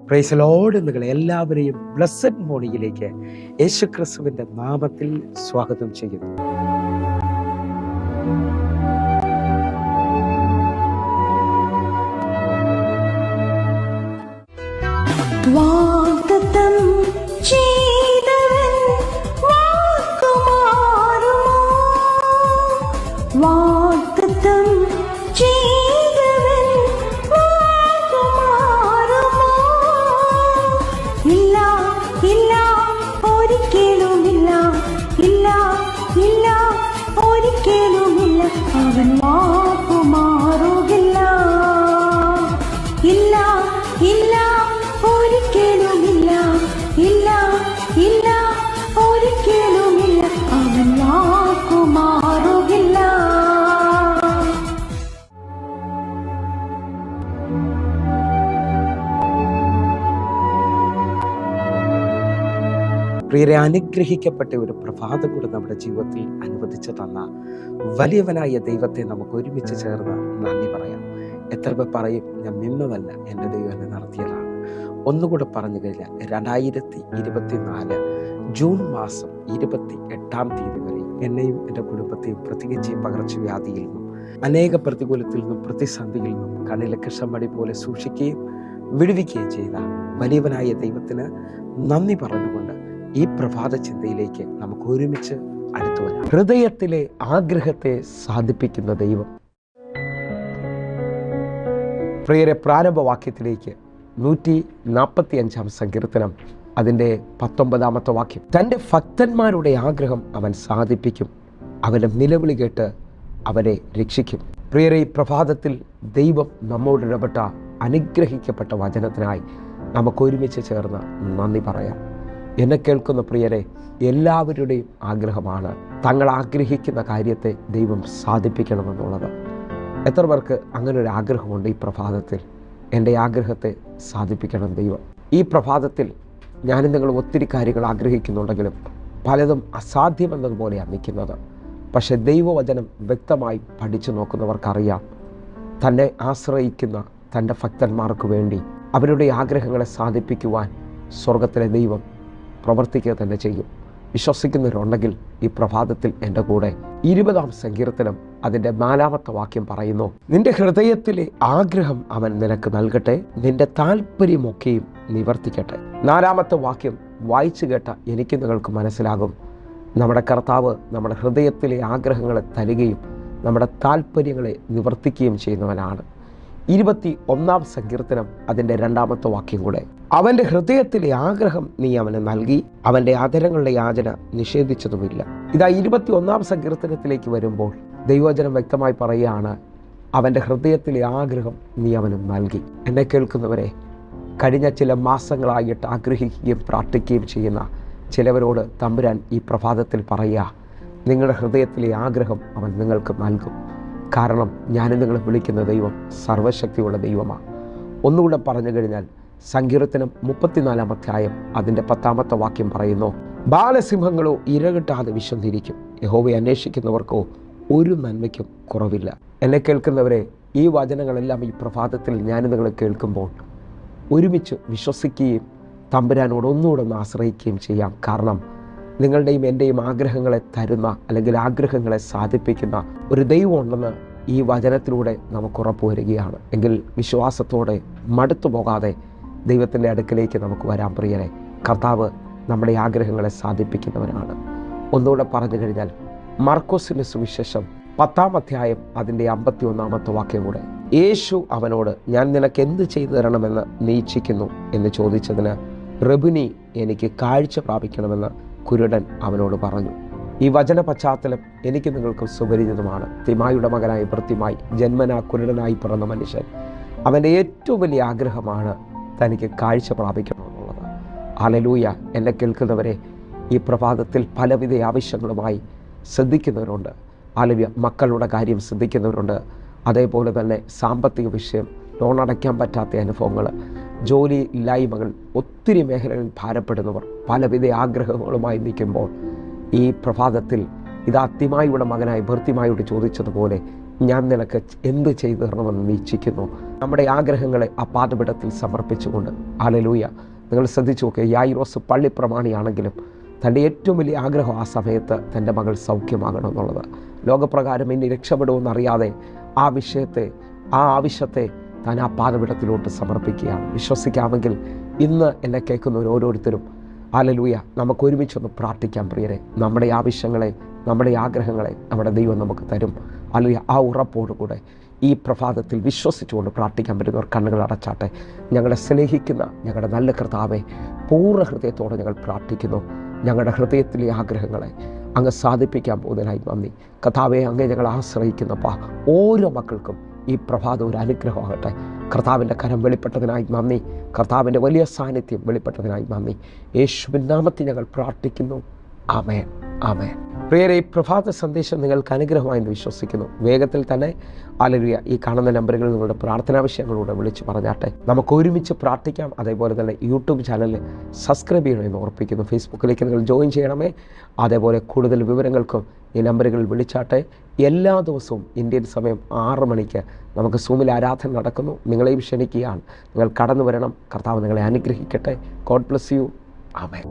Praise Lord. നിങ്ങളെ എല്ലാവരെയും blessed മോർണിംഗിലേക്ക് യേശുക്രിസ്തുവിൻ്റെ നാമത്തിൽ സ്വാഗതം ചെയ്യുന്നു. വാഗ്ദത്തം ചെയ്തവൻ വാക്കുമാറുമോ? വാഗ്ദത്തം ചെയ്തവൻ വാക്കുമാറുമോ? ഇല്ല, ഇല്ല, ഒരിക്കലുമില്ല. ഇല്ല, ഇല്ല, ഒരിക്കലുമില്ല. അവൻ വാക്കുമാറുകില്ല. ഇല്ല, ഇല്ല, ഒരിക്കലുമില്ല. ഇല്ല, ഇല്ല, ഒരിക്കലുമില്ല. അവൻ വാക്കുമാറുകില്ല. പ്രിയരെ, അനുഗ്രഹിക്കപ്പെട്ട ഒരു പ്രഭാതം കൂടെ നമ്മുടെ ജീവിതത്തിൽ അനുവദിച്ചു തന്ന വലിയവനായ ദൈവത്തെ നമുക്ക് ഒരുമിച്ച് ചേർന്ന് നന്ദി പറയാം. എത്ര പേർ പറയും, ഞാൻ നിന്നതല്ല, എൻ്റെ ദൈവം എന്നെ നടത്തിയതാണ്. ഒന്നുകൂടെ പറഞ്ഞു കഴിഞ്ഞാൽ 2024 ജൂൺ മാസം 28-ാം തീയതി വരെ എന്നെയും എൻ്റെ കുടുംബത്തെയും പ്രത്യേകിച്ച് പകർച്ചവ്യാധിയിൽ നിന്നും അനേക പ്രതികൂലത്തിൽ നിന്നും പ്രതിസന്ധിയിൽ നിന്നും കണ്ണിലെ കൃഷ്ണമണി പോലെ സൂക്ഷിക്കുകയും വിടുവിക്കുകയും ചെയ്ത വലിയവനായ ദൈവത്തിന് നന്ദി പറഞ്ഞുകൊണ്ട് ഈ പ്രഭാത ചിന്തയിലേക്ക് നമുക്ക് ഒരുമിച്ച് അടുത്തു വരാം. ഹൃദയത്തിലെ ആഗ്രഹത്തെ സാധിപ്പിക്കുന്ന ദൈവം. പ്രിയരെ, പ്രാരംഭവാക്യത്തിലേക്ക് 145-ാം സങ്കീർത്തനം അതിൻ്റെ 19-ാമത്തെ വാക്യം. തൻ്റെ ഭക്തന്മാരുടെ ആഗ്രഹം അവൻ സാധിപ്പിക്കും, അവൻ്റെ നിലവിളി കേട്ട് അവരെ രക്ഷിക്കും. പ്രിയരെ, ഈ പ്രഭാതത്തിൽ ദൈവം നമ്മോട് ഇടപെട്ട അനുഗ്രഹിക്കപ്പെട്ട വചനത്തിനായി നമുക്ക് ഒരുമിച്ച് ചേർന്ന് നന്ദി പറയാം. എന്നെ കേൾക്കുന്ന പ്രിയരെ, എല്ലാവരുടെയും ആഗ്രഹമാണ് തങ്ങൾ ആഗ്രഹിക്കുന്ന കാര്യത്തെ ദൈവം സാധിപ്പിക്കണമെന്നുള്ളത്. എത്ര പേർക്ക് അങ്ങനെ ഒരു ആഗ്രഹമുണ്ട്? ഈ പ്രഭാതത്തിൽ എൻ്റെ ആഗ്രഹത്തെ സാധിപ്പിക്കണം ദൈവം. ഈ പ്രഭാതത്തിൽ ഞാനും നിങ്ങൾ ഒത്തിരി കാര്യങ്ങൾ ആഗ്രഹിക്കുന്നുണ്ടെങ്കിലും പലതും അസാധ്യമെന്നതുപോലെയാണ് നിൽക്കുന്നത്. പക്ഷെ ദൈവവചനം വ്യക്തമായി പഠിച്ചു നോക്കുന്നവർക്കറിയാം, തന്നെ ആശ്രയിക്കുന്ന തൻ്റെ ഭക്തന്മാർക്ക് വേണ്ടി അവരുടെ ആഗ്രഹങ്ങളെ സാധിപ്പിക്കുവാൻ സ്വർഗത്തിലെ ദൈവം പ്രവർത്തിക്കുക തന്നെ ചെയ്യും. വിശ്വസിക്കുന്നവരുണ്ടെങ്കിൽ ഈ പ്രഭാതത്തിൽ എൻ്റെ കൂടെ 20-ാം സങ്കീർത്തനം അതിൻ്റെ 4-ാമത്തെ വാക്യം പറയുന്നു, നിന്റെ ഹൃദയത്തിലെ ആഗ്രഹം അവൻ നിനക്ക് നൽകട്ടെ, നിന്റെ താല്പര്യമൊക്കെയും നിവർത്തിക്കട്ടെ. 4-ാമത്തെ വാക്യം വായിച്ചു കേട്ട എനിക്ക് നിങ്ങൾക്ക് മനസ്സിലാകും, നമ്മുടെ കർത്താവ് നമ്മുടെ ഹൃദയത്തിലെ ആഗ്രഹങ്ങളെ തരികയും നമ്മുടെ താല്പര്യങ്ങളെ നിവർത്തിക്കുകയും ചെയ്യുന്നവനാണ്. 21-ാം സങ്കീർത്തനം അതിൻ്റെ 2-ാമത്തെ വാക്യം കൂടെ, അവൻ്റെ ഹൃദയത്തിലെ ആഗ്രഹം നീ അവന് നൽകി, അവൻ്റെ അധരങ്ങളുടെ യാചന നിഷേധിച്ചതുമില്ല. ഇതാ 21-ാം സങ്കീർത്തനത്തിലേക്ക് വരുമ്പോൾ ദൈവവചനം വ്യക്തമായി പറയുകയാണ്, അവൻ്റെ ഹൃദയത്തിലെ ആഗ്രഹം നീ അവന് നൽകി. എന്നെ കേൾക്കുന്നവരെ, കഴിഞ്ഞ ചില മാസങ്ങളായിട്ട് ആഗ്രഹിക്കുകയും പ്രാർത്ഥിക്കുകയും ചെയ്യുന്ന ചിലവരോട് തമ്പുരാൻ ഈ പ്രഭാതത്തിൽ പറയുക, നിങ്ങളുടെ ഹൃദയത്തിലെ ആഗ്രഹം അവൻ നിങ്ങൾക്ക് നൽകും. കാരണം ഞാൻ നിങ്ങളെ വിളിക്കുന്ന ദൈവം സർവശക്തിയുള്ള ദൈവമാണ്. ഒന്നുകൂടെ പറഞ്ഞു കഴിഞ്ഞാൽ സങ്കീർത്തനം 34-ാം അധ്യായം അതിൻ്റെ 10-ാമത്തെ വാക്യം പറയുന്നു, ബാലസിംഹങ്ങളോ ഇരകിട്ടാതെ വിശന്നിരിക്കും, യഹോവയെ അന്വേഷിക്കുന്നവർക്കോ ഒരു നന്മയ്ക്കും കുറവില്ല. എന്നെ കേൾക്കുന്നവരെ, ഈ വചനങ്ങളെല്ലാം ഈ പ്രഭാതത്തിൽ ഞാൻ നിങ്ങളെ കേൾക്കുമ്പോൾ ഒരുമിച്ച് വിശ്വസിക്കുകയും തമ്പുരാനോട് ഒന്നുകൂടെ ഒന്ന് ആശ്രയിക്കുകയും ചെയ്യാം. കാരണം നിങ്ങളുടെയും എൻ്റെയും ആഗ്രഹങ്ങളെ തരുന്ന അല്ലെങ്കിൽ ആഗ്രഹങ്ങളെ സാധിപ്പിക്കുന്ന ഒരു ദൈവം ഉണ്ടെന്ന് ഈ വചനത്തിലൂടെ നമുക്ക് ഉറപ്പ് വരികയാണ്. എങ്കിൽ വിശ്വാസത്തോടെ മടുത്തു പോകാതെ ദൈവത്തിൻ്റെ അടുക്കലേക്ക് നമുക്ക് വരാൻ. പ്രിയരെ, കർത്താവ് നമ്മുടെ ആഗ്രഹങ്ങളെ സാധിപ്പിക്കുന്നവനാണ്. ഒന്നുകൂടെ പറഞ്ഞു കഴിഞ്ഞാൽ മർക്കോസിൻ്റെ സുവിശേഷം 10-ാം അധ്യായം അതിൻ്റെ 51-ാമത്തെ വാക്യം കൂടെ, യേശു അവനോട്, ഞാൻ നിനക്ക് എന്ത് ചെയ്തു തരണമെന്ന് നീ ഇച്ഛിക്കുന്നു എന്ന് ചോദിച്ചതിന്, റബുനി, എനിക്ക് കാഴ്ച പ്രാപിക്കണമെന്ന് കുരുടൻ അവനോട് പറഞ്ഞു. ഈ വചന പശ്ചാത്തലം എനിക്ക് നിങ്ങൾക്ക് സുപരിചിതമാണ്. തിമായുടെ മകനായ ഭൃത്യമായി ജന്മനാ കുരുടനായി പിറന്ന മനുഷ്യൻ, അവൻ്റെ ഏറ്റവും വലിയ ആഗ്രഹമാണ് തനിക്ക് കാഴ്ച പ്രാപിക്കണമെന്നുള്ളത്. ഹല്ലേലൂയ. എന്നെ കേൾക്കുന്നവരെ, ഈ പ്രഭാതത്തിൽ പലവിധ ആവശ്യങ്ങളുമായി ശ്രദ്ധിക്കുന്നവരുണ്ട്. ഹല്ലേലൂയ. മക്കളുടെ കാര്യം ശ്രദ്ധിക്കുന്നവരുണ്ട്. അതേപോലെ തന്നെ സാമ്പത്തിക വിഷയം, ലോൺ അടയ്ക്കാൻ പറ്റാത്ത അനുഭവങ്ങൾ, ജോലി ഇല്ലായ്മകൾ, ഒത്തിരി മേഖലകളിൽ ഭാരപ്പെടുന്നവർ പലവിധ ആഗ്രഹങ്ങളുമായി നിൽക്കുമ്പോൾ ഈ പ്രഭാതത്തിൽ ഇത് തിമായുടെ മകനായ ഭർത്തിമായോട് ചോദിച്ചതുപോലെ, ഞാൻ നിനക്ക് എന്ത് ചെയ്തു തരണമെന്ന് നീ ഇച്ഛിക്കുന്നു. നമ്മുടെ ആഗ്രഹങ്ങളെ ആ പാദപീഠത്തിൽ സമർപ്പിച്ചുകൊണ്ട് ഹല്ലേലൂയ. നിങ്ങൾ ശ്രദ്ധിച്ചു നോക്കുക, യായിറോസ് പള്ളി പ്രമാണിയാണെങ്കിലും തൻ്റെ ഏറ്റവും വലിയ ആഗ്രഹം ആ സമയത്ത് തൻ്റെ മകൾ സൗഖ്യമാകണമെന്നുള്ളത്. ലോകപ്രകാരം ഇനി രക്ഷപ്പെടുമെന്നറിയാതെ ആ ആവശ്യത്തെ താൻ ആ പാദപീഠത്തിലോട്ട് സമർപ്പിക്കുകയാണ്. വിശ്വസിക്കാമെങ്കിൽ ഇന്ന് എന്നെ കേൾക്കുന്നവർ ഓരോരുത്തരും ഹല്ലേലൂയ, നമുക്ക് ഒരുമിച്ചൊന്ന് പ്രാർത്ഥിക്കാം പ്രിയരെ. നമ്മുടെ ആവശ്യങ്ങളെ, നമ്മുടെ ആഗ്രഹങ്ങളെ നമ്മുടെ ദൈവം നമുക്ക് തരും. അല്ലെങ്കിൽ ആ ഉറപ്പോടുകൂടെ ഈ പ്രഭാതത്തിൽ വിശ്വസിച്ചുകൊണ്ട് പ്രാർത്ഥിക്കാൻ പറ്റുന്നവർ കണ്ണുകൾ അടച്ചാട്ടെ. ഞങ്ങളെ സ്നേഹിക്കുന്ന ഞങ്ങളുടെ നല്ല കർത്താവെ, പൂർണ്ണ ഹൃദയത്തോടെ ഞങ്ങൾ പ്രാർത്ഥിക്കുന്നു. ഞങ്ങളുടെ ഹൃദയത്തിലെ ആഗ്രഹങ്ങളെ അങ്ങ് സാധിപ്പിക്കാൻ പോകുന്നതിനായി നന്ദി കർത്താവെ. അങ്ങേ ഞങ്ങൾ ആശ്രയിക്കുന്നപ്പാ. ഓരോ മക്കൾക്കും ഈ പ്രഭാതം ഒരു അനുഗ്രഹമാകട്ടെ. കർത്താവിൻ്റെ കരം വെളിപ്പെട്ടതിനായി നന്ദി. കർത്താവിൻ്റെ വലിയ സാന്നിധ്യം വെളിപ്പെട്ടതിനായി നന്ദി. യേശുവിൻ നാമത്തിൽ ഞങ്ങൾ പ്രാർത്ഥിക്കുന്നു. ആമേൻ, ആമേൻ. പ്രിയരെ, ഈ പ്രഭാത സന്ദേശം നിങ്ങൾക്ക് അനുഗ്രഹമായെന്ന് വിശ്വസിക്കുന്നു. വേഗത്തിൽ തന്നെ ഹല്ലേലൂയ ഈ കാണുന്ന നമ്പറുകളിൽ നിങ്ങളുടെ പ്രാർത്ഥനാ വിഷയങ്ങളൂടെ വിളിച്ച് പറഞ്ഞാട്ടെ. നമുക്ക് ഒരുമിച്ച് പ്രാർത്ഥിക്കാം. അതേപോലെ തന്നെ യൂട്യൂബ് ചാനലിൽ സബ്സ്ക്രൈബ് ചെയ്യണമെന്ന് ഓർപ്പിക്കുന്നു. ഫേസ്ബുക്കിലേക്ക് നിങ്ങൾ ജോയിൻ ചെയ്യണമേ. അതേപോലെ കൂടുതൽ വിവരങ്ങൾക്കും ഈ നമ്പറുകളിൽ വിളിച്ചാട്ടെ. എല്ലാ ദിവസവും ഇന്ത്യൻ സമയം 6 മണിക്ക് നമുക്ക് സൂമിൽ ആരാധന നടക്കുന്നു. നിങ്ങളെയും ക്ഷണിക്കുകയാണ്. നിങ്ങൾ കടന്നു വരണം. കർത്താവ് നിങ്ങളെ അനുഗ്രഹിക്കട്ടെ. God bless you. ആമേൻ.